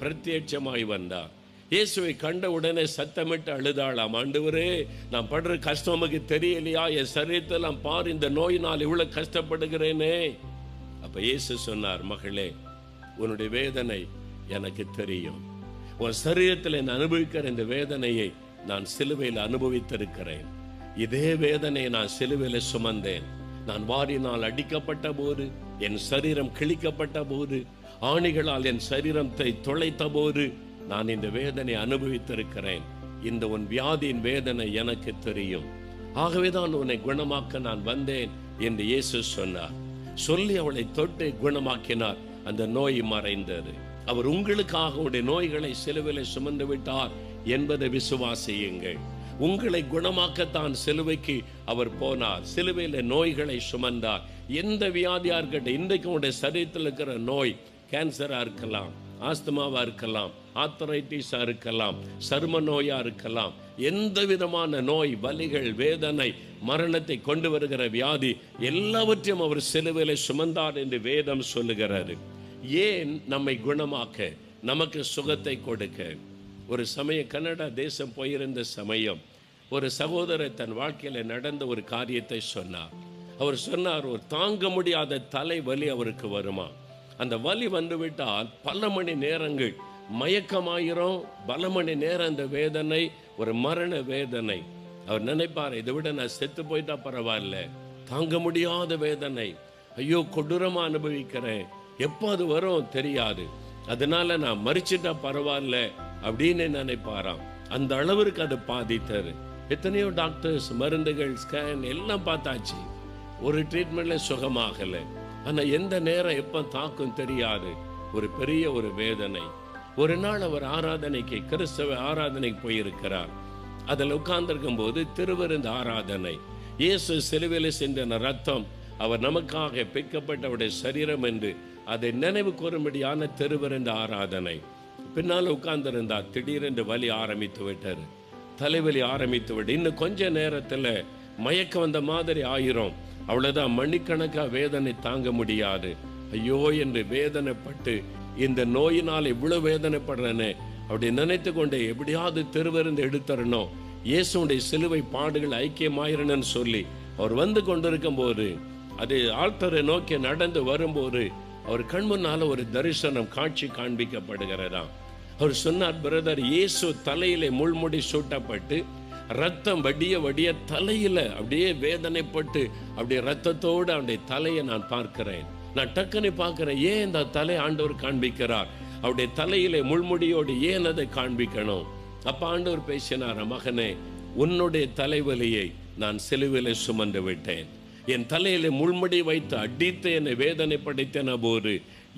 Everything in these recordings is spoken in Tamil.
பிரத்யட்சமாய் வந்தார். இயேசுவை கண்ட உடனே சத்தமிட்டு அழுதாளாம். ஆண்டவரே, நான் படுற கஷ்டம் நமக்கு தெரியலையா? என் சரீரத்தில் நான் பார், இந்த நோயினால் இவ்வளவு கஷ்டப்படுகிறேனே. அப்ப இயேசு சொன்னார், மகளே, உன்னுடைய வேதனை எனக்கு தெரியும். உன் சரீரத்தில் நான் அனுபவிக்கிற இந்த வேதனையை நான் சிலுவையில் அனுபவித்திருக்கிறேன். இதே வேதனையை நான் சிலுவையில் சுமந்தேன். நான் வாரினால் அடிக்கப்பட்ட போது, என் சரீரம் கிழிக்கப்பட்ட போது, ஆணிகளால் என் சரீரத்தை துளைத்த போது நான் இந்த வேதனை அனுபவித்திருக்கிறேன். இந்த உன் வியாதியின் வேதனை எனக்கு தெரியும். ஆகவேதான் உன்னை குணமாக்க நான் வந்தேன் என்று இயேசு சொன்னார். சொல்லி அவளை தொட்டு குணமாக்கினார். அந்த நோய் மறைந்தது. அவர் உங்களுக்காக உடைய நோய்களை சிலுவையிலே சுமந்து விட்டார் என்பதை விசுவாசியுங்கள். உங்களை குணமாக்கத்தான் சிலுவைக்கு அவர் போனார். சிலுவையில நோய்களை சுமந்தார். எந்த வியாதியா இருக்கட்டும், இன்றைக்கு உடைய சரீரத்தில் இருக்கிற நோய் கேன்சரா இருக்கலாம், ஆஸ்துமாவா இருக்கலாம், ஆர்த்தரைட்டிஸா இருக்கலாம், சரும நோயா இருக்கலாம், எந்த விதமான நோய், வலிகள், வேதனை, மரணத்தை கொண்டு வருகிற வியாதி எல்லாவற்றையும் அவர் சிலுவையிலே சுமந்தார் என்று வேதம் சொல்லுகிறாரு. ஏன்? நம்மை குணமாக்க, நமக்கு சுகத்தை கொடுக்க. ஒரு சமயம் கனடா தேசம் போயிருந்த சமயம் ஒரு சகோதரர் தன் வாழ்க்கையில நடந்த ஒரு காரியத்தை சொன்னார். அவர் சொன்னார், ஒரு தாங்க முடியாத தலைவலி அவருக்கு வருமா. அந்த வலி வந்துவிட்டால் பல மணி நேரங்கள் மயக்கமாயிரும். பல மணி நேரம் அந்த வேதனை ஒரு மரண வேதனை. அவர் நினைப்பார், இதை விட நான் செத்து போயிட்டா பரவாயில்ல. தாங்க முடியாத வேதனை, ஐயோ கொடூரமா அனுபவிக்கிறேன், எப்போ அது வரும் தெரியாது, அதனால நான் மறிச்சிட்டா பரவாயில்ல அப்படின்னு நினைப்பாராம். அந்த அளவிற்கு அது பாதித்தாரு. எத்தனையோ டாக்டர்ஸ், மருந்துகள், ஸ்கேன் எல்லாம் பார்த்தாச்சு, ஒரு ட்ரீட்மெண்ட்ல சுகமாகல. ஆனா எந்த நேரம் எப்ப தாக்கும் தெரியாது. ஒரு பெரிய ஒரு வேதனை. ஒரு நாள் அவர் ஆராதனைக்கு, கிறிஸ்தவ ஆராதனைக்கு போயிருக்கிறார். அதில் உட்கார்ந்திருக்கும் போது திருவிருந்து ஆராதனை. இயேசு சிலுவையில் சிந்தின ரத்தம் அவர் நமக்காக பிக்கப்பட்டவருடைய சரீரம் என்று அதை நினைவு கூறும்படியான திருவிருந்து ஆராதனை. பின்னால் உட்கார்ந்திருந்தார். திடீரென்று வலி ஆரம்பித்து விட்டார். தலைவலி ஆரம்பித்து விட்டு இன்னும் கொஞ்ச நேரத்தில் மயக்கம் வந்த மாதிரி ஆயிரும். அவ்வளவுதான், மணிக்கணக்காக வேதனை தாங்க முடியாது. ஐயோ என்று வேதனைப்பட்டு, இந்த நோயினால் இவ்வளவு வேதனைப்படுறேன்னு அப்படி நினைத்து கொண்டே எப்படியாவது திருவிருந்து எடுத்துறணும், இயேசுடைய சிலுவை பாடுகள் ஐக்கியமாயிரணும்னு சொல்லி அவர் வந்து கொண்டிருக்கும் போது, அது ஆல்டரை நோக்கி நடந்து வரும்போது அவர் கண் முன்னால ஒரு தரிசனம், காட்சி காண்பிக்கப்படுகிறதாம். அவர் சொன்னார், பிரதர், இயேசு தலையிலே முள்முடி சூட்டப்பட்டு ரத்தம் வடிய வடிய தலையில அப்படியே வேதனைப்பட்டு அப்படியே ரத்தத்தோடு அவருடைய தலையை நான் பார்க்கிறேன். நான் டக்குன்னு பார்க்கிறேன், ஏன் இந்த தலை ஆண்டவர் காண்பிக்கிறார்? அவருடைய தலையிலே முள்முடியோடு ஏன் அதை காண்பிக்கணும்? அப்ப ஆண்டவர் பேசினார், மகனே, உன்னுடைய தலைவலியை நான் சிலுவையிலே சுமந்து விட்டேன். என் தலையில முள்முடி வைத்து அடித்து என்னை வேதனைப்படுத்தின போது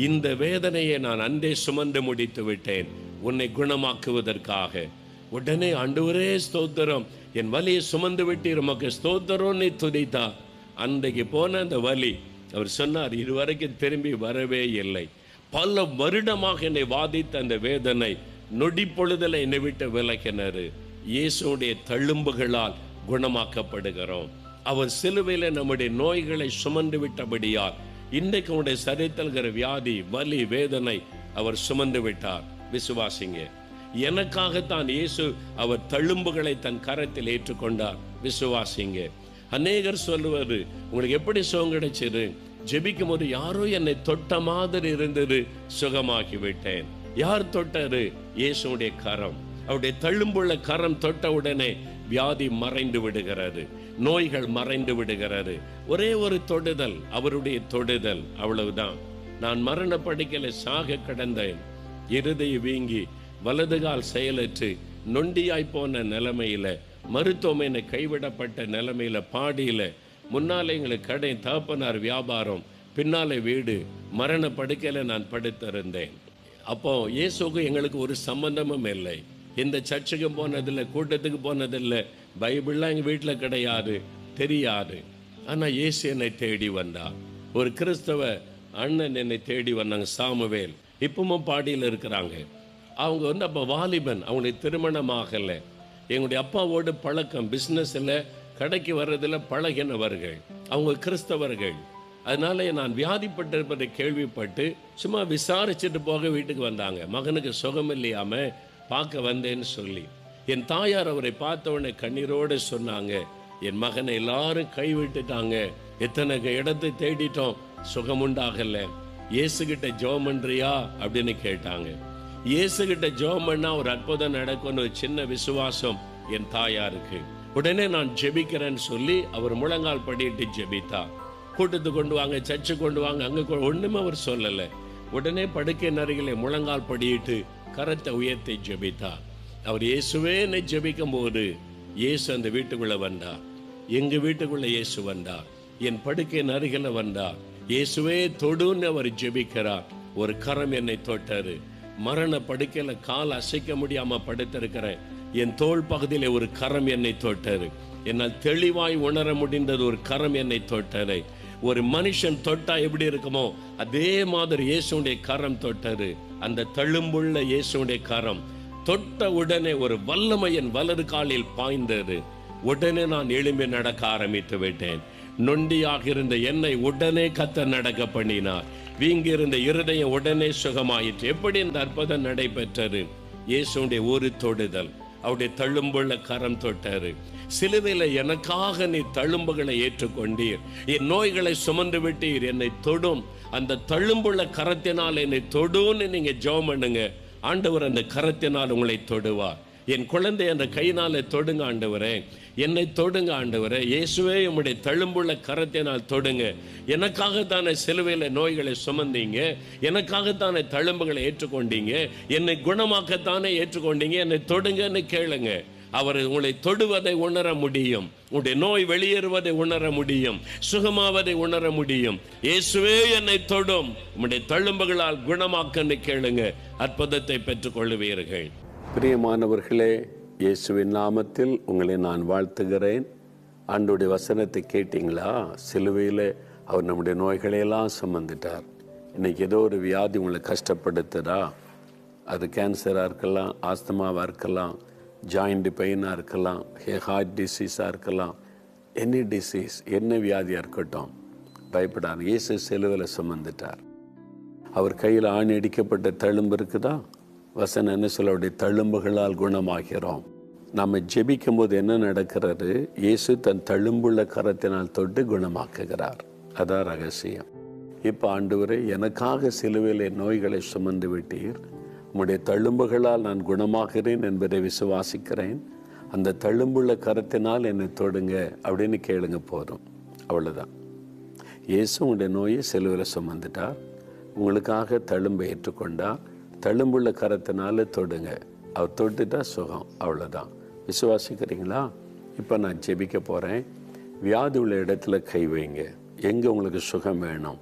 இந்த வேதனையை நான் அன்றே சுமந்து முடித்து விட்டேன் உன்னை குணமாக்குவதற்காக. உடனே ஆண்டவரே ஸ்தோத்திரம், என் வலியை சுமந்து விட்டீர், உமக்கு ஸ்தோத்திரம் நீ துதித்தா. அன்றைக்கு போன அந்த வலி, அவர் சொன்னார், இதுவரைக்கும் திரும்பி வரவே இல்லை. பல வருடமாக என்னை வாதித்த அந்த வேதனை நொடி பொழுதில் என்னை விட்டு விலகினாரு. இயேசுடைய தழும்புகளால் குணமாக்கப்படுகிறோம். அவர் சிலுவையில் நம்முடைய நோய்களை சுமந்து விட்டபடியால் இன்றைக்கு உடைய சரீரத்தில் வியாதி, வலி, வேதனை அவர் சுமந்து விட்டார். விசுவாசிங்க. எனக்காகத்தான் இயேசு அவர் தழும்புகளை தன் கரத்தில் ஏற்றுக்கொண்டார். விசுவாசிங்க. அநேகர் சொல்லுவது, உங்களுக்கு எப்படி சுகம் கிடைச்சது? ஜெபிக்கும் போது யாரோ என்னை தொட்ட மாதிரி இருந்தது, சுகமாக்கி விட்டேன். யார் தொட்டாரு? இயேசுடைய கரம். அவருடைய தழும்புள்ள கரம் தொட்ட உடனே வியாதி மறைந்து விடுகிறது, நோய்கள் மறைந்து விடுகிறது. ஒரே ஒரு தொடுதல், அவருடைய தொடுதல், அவ்வளவுதான். நான் மரண படுக்கையில சாக கிடந்தேன். இருதய வீங்கி, வலதுகால் செயலற்று, நொண்டியாய் போன நிலைமையில, மருத்துவமனை கைவிடப்பட்ட நிலைமையில, பாடியில, முன்னாலே எங்களுக்கு கடை, தகப்பனார் வியாபாரம், பின்னாலே வீடு, மரண படுக்கையில நான் படுத்திருந்தேன். அப்போ இயேசுக்கு எங்களுக்கு ஒரு சம்பந்தமும் இல்லை. இந்த சர்ச்சுக்கு போனதில்லை, கூட்டத்துக்கு போனதில்லை, பைபிள்லாம் எங்கள் வீட்டில் கிடையாது, தெரியாது. ஆனால் இயேசு என்னை தேடி வந்தார். ஒரு கிறிஸ்தவ அண்ணன் என்னை தேடி வந்தாங்க, சாமுவேல். இப்பவும் பாடியில் இருக்கிறாங்க. அவங்க அப்போ வாலிபன், அவங்களுக்கு திருமணம் ஆகலை. எங்களுடைய அப்பாவோட பழக்கம், பிஸ்னஸில் கடைக்கு வர்றதில் பழகினவர்கள். அவங்க கிறிஸ்தவர்கள். அதனால நான் வியாதிப்பட்டிருப்பதை கேள்விப்பட்டு சும்மா விசாரிச்சுட்டு போக வீட்டுக்கு வந்தாங்க. மகனுக்கு சுகம் இல்லையாம பார்க்க வந்தேன்னு சொல்லி. என் தாயார் அவரை பார்த்த உடனே கண்ணீரோடு சொன்னாங்க, என் மகனை எல்லாரும் கைவிட்டுட்டாங்க, எத்தனை இடத்தை தேடிட்டோம், சுகம் உண்டாகல, இயேசுகிட்ட ஜெபம் பண்றியா அப்படின்னு கேட்டாங்க. இயேசுகிட்ட ஜெபம் பண்ணா ஒரு அற்புதம் நடக்கும்னு ஒரு சின்ன விசுவாசம் என் தாயாருக்கு. உடனே நான் ஜெபிக்கிறேன்னு சொல்லி அவர் முழங்கால் படிட்டு ஜெபித்தா. கூட்டத்து கொண்டு வாங்க, சர்ச்சு கொண்டு வாங்க, அங்க ஒண்ணுமே அவர் சொல்லல. உடனே படுக்கை அருகிலே முழங்கால் படியிட்டு கரத்தை உயர்த்தி ஜெபித்தா. அவர் இயேசுவே என்னை ஜெபிக்கும் போது இயேசு அந்த வீட்டுக்குள்ள வந்தார். எங்க வீட்டுக்குள்ள இயேசு வந்தார், என் படுக்கை அருகில வந்தார். இயேசுவே தொடுன்னு அவர் ஜெபிக்கிறார். ஒரு கரம் என்னை தொட்டாரு. மரண படுக்கையில கால் அசைக்க முடியாம படுத்திருக்கிறேன். என் தோள் பகுதியில ஒரு கரம் என்னை தொட்டாரு. என்னால் தெளிவாய் உணர முடிந்தது, ஒரு கரம் என்னை தொட்டாரு. ஒரு மனுஷன் தொட்டா எப்படி இருக்குமோ அதே மாதிரி இயேசுடைய கரம் தொட்டாரு. அந்த தழும்புள்ள இயேசுடைய கரம் தொட்ட உடனே ஒரு வல்லமை என் வலது காலில் பாய்ந்தது. உடனே நான் எழும்பி நடக்க ஆரம்பித்து விட்டேன். நொண்டியாக இருந்த என்னை உடனே கர்த்தர் நடக்க பண்ணினார். வீங்கி இருந்த இருதயம் உடனே சுகமாயிற்று. எப்படி இந்த அற்புதம் நடைபெற்றது? இயேசுடைய ஒரு தொடுதல், அவருடைய தழும்புள்ள கரம் தொட்டாரு. சிலுவையில் எனக்காக நீ தழும்புகளை ஏற்றுக்கொண்டீர், என் நோய்களை சுமந்து விட்டீர், என்னை தொடும் அந்த தழும்புள்ள கரத்தினால் என்னை தொடுன்னு நீங்க ஜெபம் பண்ணுங்க. ஆண்டவர் அந்த கரத்தினால் உங்களை தொடுவார். என் குழந்தை அந்த கையினால தொடுங்க ஆண்டவரே, என்னை தொடுங்க ஆண்டவரே, இயேசுவே உம்முடைய தழும்புள்ள கரத்தினால் தொடுங்க. எனக்காகத்தானே சிலுவையில் நோய்களை சுமந்தீங்க, எனக்காகத்தானே தழும்புகளை ஏற்றுக்கொண்டீங்க, என்னை குணமாக்கத்தானே ஏற்றுக்கொண்டீங்க, என்னை தொடுங்கன்னு கேளுங்க. அவர் உங்களை தொடுவதை உணர முடியும், உங்களுடைய நோய் வெளியேறுவதை உணர முடியும், சுகமாவதை உணர முடியும். இயேசுவே என்னை தொடும், உங்களுடைய தழும்புகளால் குணமாக்கன்னு கேளுங்க, அற்புதத்தை பெற்றுக் கொள்ளுவீர்கள். பிரியமானவர்களே, இயேசுவின் நாமத்தில் உங்களை நான் வாழ்த்துகிறேன். ஆண்டவருடைய வசனத்தை கேட்டீங்களா? சிலுவையில் அவர் நம்முடைய நோய்களையெல்லாம் சுமந்துட்டார். இன்னைக்கு ஏதோ ஒரு வியாதி உங்களை கஷ்டப்படுத்துதா? அது கேன்சராக இருக்கலாம், ஆஸ்துமாவாக இருக்கலாம், ஜாயிண்ட் பெயினாக இருக்கலாம், ஹார்ட் டிசீஸாக இருக்கலாம், எனி டிசீஸ், என்ன வியாதியாக இருக்கட்டும், பயப்படாது. இயேசு சிலுவையில் சுமந்துட்டார். அவர் கையில் ஆணி அடிக்கப்பட்ட தழும்பு இருக்குதா? வசனம் என்ன சொல்ல? அவருடைய தழும்புகளால் குணமாகிறோம். நம்ம ஜெபிக்கும் போது என்ன நடக்கிறது? இயேசு தன் தழும்புள்ள கரத்தினால் தொட்டு குணமாக்குகிறார். அதான் ரகசியம். இப்போ ஆண்டவரே, எனக்காக சிலுவையில் நோய்களை சுமந்து விட்டீர், உம்முடைய தழும்புகளால் நான் குணமாகிறேன் என்பதை விசுவாசிக்கிறேன், அந்த தழும்புள்ள கரத்தினால் என்னை தொடுங்க அப்படின்னு கேளுங்க, போதும். அவ்வளோதான். இயேசு உங்களுடைய நோயை சிலுவையில் சுமந்துட்டார், உங்களுக்காக தழும்பை ஏற்றுக்கொண்டார், தழும்புள்ள கரத்தினால தொடுங்க, அவர் தொட்டுட்டா சுகம். அவ்வளோதான். விசுவாசிக்கிறீங்களா? இப்போ நான் ஜெபிக்க போகிறேன். வியாதி உள்ள இடத்துல கை வைங்க. எங்கே உங்களுக்கு சுகம் வேணும்?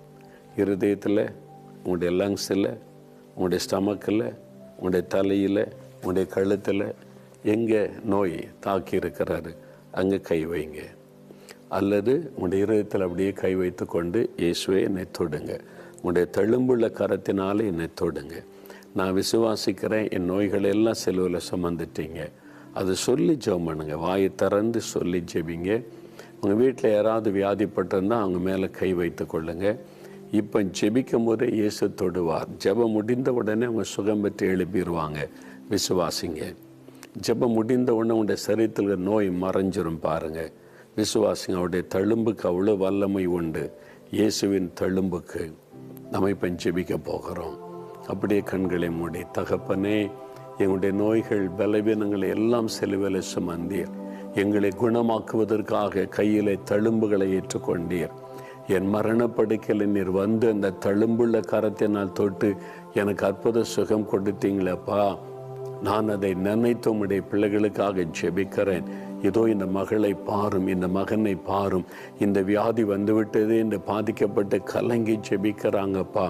இருதயத்தில், உங்களுடைய லங்ஸில், உங்களுடைய ஸ்டமக்கில், உங்களுடைய தலையில், உங்களுடைய கழுத்தில், எங்கே நோய் தாக்கி இருக்கிறாரு அங்கே கை வைங்க. அல்லது உங்களுடைய இருதயத்தில் அப்படியே கை வைத்து கொண்டு, இயேசுவே என்னை தொடுங்க, உங்களுடைய தழும்புள்ள கரத்தினால என்னை தொடுங்க, நான் விசுவாசிக்கிறேன், என் நோய்களை எல்லாம் சிலுவையில் சுமந்துட்டீங்க. அது சொல்லி ஜெபம் பண்ணுங்க. வாயை திறந்து சொல்லி ஜெபிங்க. உங்கள் வீட்டில் யாராவது வியாதிப்பட்டிருந்தால் அவங்க மேலே கை வைத்து கொள்ளுங்க. இப்போ ஜெபிக்கும் போதே இயேசு தொடுவார். ஜெபம் முடிந்த உடனே அவங்க சுகம் பெற்று எழுப்பிடுவாங்க. விசுவாசிங்க. ஜெபம் முடிந்த உடனே உங்களுடைய சரீரத்தில் நோய் மறைஞ்சிரும் பாருங்க. விசுவாசிங்க. அவருடைய தழும்புக்கு அவ்வளோ வல்லமை உண்டு. இயேசுவின் தழும்புக்கு நம்ம இப்போ ஜெபிக்க போகிறோம். அப்படியே கண்களை மூடி, தகப்பனே, எங்களுடைய நோய்கள் பலவீனங்களை எல்லாம் சிலுவையில் சுமந்தீர், எங்களை குணமாக்குவதற்காக கையிலே தழும்புகளை ஏற்றுக்கொண்டீர். என் மரணப்படுக்கையில் நீர் வந்து அந்த தழும்புள்ள கரத்தினால் தொட்டு எனக்கு அற்புத சுகம் கொடுத்தீங்களப்பா. நான் அதை நினைத்து உம்முடைய பிள்ளைகளுக்காக ஜெபிக்கிறேன். இதோ இந்த மகளை பாரும், இந்த மகனை பாரும், இந்த வியாதி வந்துவிட்டது என்று பாதிக்கப்பட்டு கலங்கி ஜெபிக்கிறாங்கப்பா.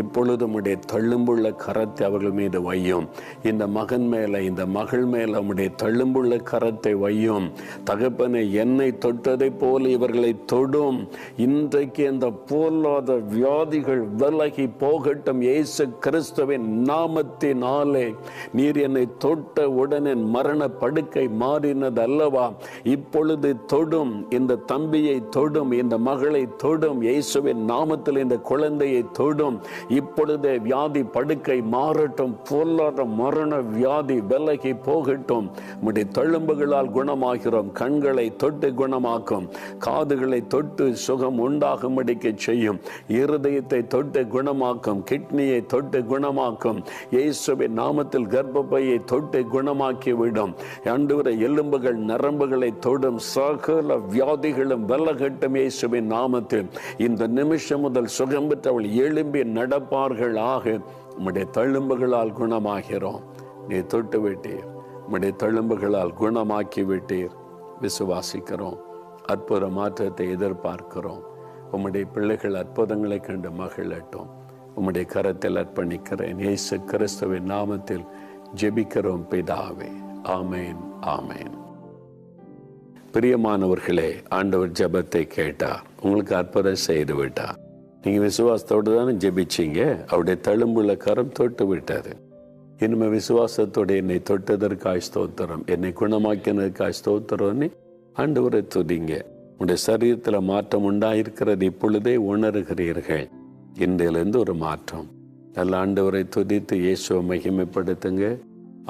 இப்பொழுது உம்முடைய தழும்புள்ள கரத்தை அவர்கள் மீது வையும். இந்த மகன் மேலே, இந்த மகள் மேலே உம்முடைய தழும்புள்ள கரத்தை வையும். தகப்பனை, என்னை தொட்டதை போல இவர்களை தொடும். இன்றைக்கு இந்த பொல்லாத வியாதிகள் விலகி போகட்டும். இயேசு கிறிஸ்துவின் நாமத்தினாலே. நீர் என்னை தொட்ட உடனே மரண படுக்கை மாறினது அல்லவா? அல்லவா? இப்பொழுது தொடும், இந்த தம்பியை தொடும், இந்த மகளை தொடும், இயேசுவின் நாமத்தில் இந்த குழந்தையை தொடும். இப்பொழுதே வியாதி படுக்கை மாறட்டும், பொல்லாத மரண வியாதி விலகி போகட்டும். உம்முடைய தழும்புகளால் குணமாகிறோம். கண்களை தொட்டு குணமாக்கும், காதுகளை தொட்டு சுகம் உண்டாகும்படிக்கு செய்யும், இருதயத்தை தொட்டு குணமாக்கும், கிட்னியை தொட்டு குணமாக்கும். இயேசுவின் நாமத்தில் கர்ப்பப்பையை தொட்டு குணமாக்கி விடும். ஆண்டவரே, எலும்புகள் நரம்புகளை தொடும், சகல வியாதிகளும் விலகட்டும் இயேசுவின் நாமத்தில். இந்த நிமிஷம் முதல் சுகம் பெற்றவள் எழும்பி நடப்பார்கள் ஆக. உம்முடைய தழும்புகளால் குணமாகிறோம். நீ தொட்டு விட்டீர், உம்முடைய தழும்புகளால் குணமாக்கி விட்டீர். விசுவாசிக்கிறோம், அற்புத மாற்றத்தை எதிர்பார்க்கிறோம். உம்முடைய பிள்ளைகள் அற்புதங்களை கண்டு மகிழட்டும். உம்முடைய கரத்தில் அர்ப்பணிக்கிறேன். இயேசு கிறிஸ்துவின் நாமத்தில் ஜெபிக்கிறோம் பிதாவே. ஆமேன், ஆமேன். பிரியமானவர்களே, ஆண்டவர் ஜெபத்தை கேட்டார், உங்களுக்கு அற்புதம் செய்து விட்டார். நீங்க விசுவாசத்தோடு தானே ஜெபிச்சீங்க. அவருடைய தழும்புள்ள கரம் தொட்டு விட்டாரு. இனிமே விசுவாசத்தோடு என்னை தொட்டதற்காய் ஸ்தோத்திரம், என்னை குணமாக்கினதற்காய் ஸ்தோத்திரம்னு ஆண்டவரை துதிங்க. உங்களுடைய சரீரத்தில் மாற்றம் உண்டாயிருக்கிறது இப்பொழுதே உணர்கிறீர்கள். இன்றையிலிருந்து ஒரு மாற்றம். நல்ல ஆண்டவரை துதித்து இயேசுவை மகிமைப்படுத்துங்க.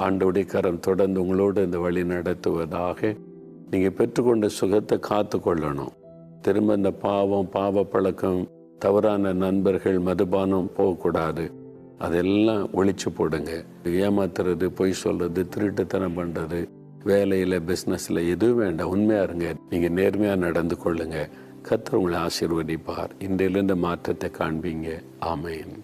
ஆண்டவருடைய கரம் தொடர்ந்து உங்களோடு இந்த வழி நடத்துவதாக. நீங்கள் பெற்றுக்கொண்ட சுகத்தை காத்து கொள்ளணும். திரும்ப இந்த பாவ பழக்கம், தவறான நண்பர்கள், மதுபானம் போகக்கூடாது. அதெல்லாம் ஒழிச்சு போடுங்க. ஏமாத்துறது, பொய் சொல்றது, திருட்டுத்தனம் பண்ணுறது, வேலையில் பிஸ்னஸில் எதுவும் வேண்டாம். உண்மையாக இருங்க. நீங்கள் நேர்மையாக நடந்து கொள்ளுங்க. கர்த்தர் உங்களை ஆசீர்வதிப்பார். இன்றையிலிருந்து மாற்றத்தை காண்பீங்க. ஆமென்.